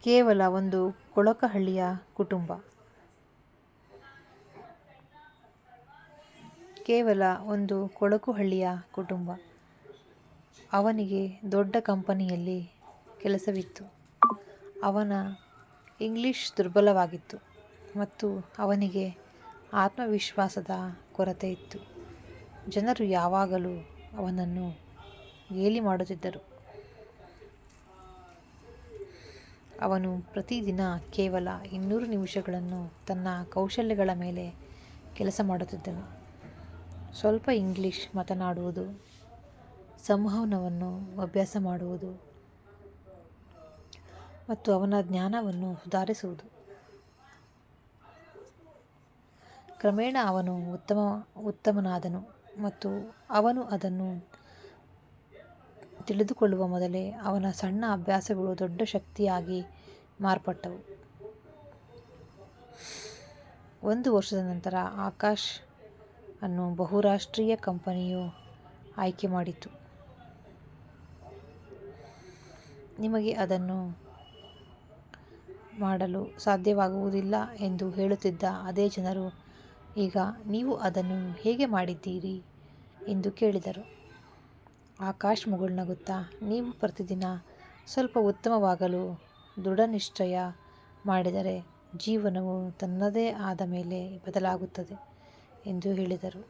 ಕೇವಲ ಒಂದು ಕೊಳಕಹಳ್ಳಿಯ ಕುಟುಂಬ. ಕೇವಲ ಒಂದು ಕೊಳಕುಹಳ್ಳಿಯ ಕುಟುಂಬ. ಅವನಿಗೆ ದೊಡ್ಡ ಕಂಪನಿಯಲ್ಲಿ ಕೆಲಸವಿತ್ತು. ಅವನ ಇಂಗ್ಲಿಷ್ ದುರ್ಬಲವಾಗಿತ್ತು ಮತ್ತು ಅವನಿಗೆ ಆತ್ಮವಿಶ್ವಾಸದ ಕೊರತೆ ಇತ್ತು. ಜನರು ಯಾವಾಗಲೂ ಅವನನ್ನು ಗೇಲಿ ಮಾಡುತ್ತಿದ್ದರು. ಅವನು ಪ್ರತಿದಿನ ಕೇವಲ 200 ನಿಮಿಷಗಳನ್ನು ತನ್ನ ಕೌಶಲ್ಯಗಳ ಮೇಲೆ ಕೆಲಸ ಮಾಡುತ್ತಿದ್ದನು. ಸ್ವಲ್ಪ ಇಂಗ್ಲಿಷ್ ಮಾತನಾಡುವುದು, ಸಂವಹನವನ್ನು ಅಭ್ಯಾಸ ಮಾಡುವುದು ಮತ್ತು ಅವನ ಜ್ಞಾನವನ್ನು ಸುಧಾರಿಸುವುದು. ಕ್ರಮೇಣ ಅವನು ಉತ್ತಮನಾದನು ಮತ್ತು ಅವನು ಅದನ್ನು ತಿಳಿದುಕೊಳ್ಳುವ ಮೊದಲೇ ಅವನ ಸಣ್ಣ ಅಭ್ಯಾಸಗಳು ದೊಡ್ಡ ಶಕ್ತಿಯಾಗಿ ಮಾರ್ಪಟ್ಟವು. 1 ವರ್ಷದ ನಂತರ ಆಕಾಶ್ ಅನ್ನು ಬಹುರಾಷ್ಟ್ರೀಯ ಕಂಪನಿಯು ಆಯ್ಕೆ ಮಾಡಿತು. ನಿಮಗೆ ಅದನ್ನು ಮಾಡಲು ಸಾಧ್ಯವಾಗುವುದಿಲ್ಲ ಎಂದು ಹೇಳುತ್ತಿದ್ದ ಅದೇ ಜನರು ಈಗ ನೀವು ಅದನ್ನು ಹೇಗೆ ಮಾಡಿದ್ದೀರಿ ಎಂದು ಕೇಳಿದರು. ಆಕಾಶ್ ಮುಗುಳ್ನಗುತ್ತಾ, ನೀವು ಪ್ರತಿದಿನ ಸ್ವಲ್ಪ ಉತ್ತಮವಾಗಲು ದೃಢನಿಶ್ಚಯ ಮಾಡಿದರೆ ಜೀವನವು ತನ್ನದೇ ಆದ ಮೇಲೆ ಬದಲಾಗುತ್ತದೆ ಎಂದು ಹೇಳಿದರು.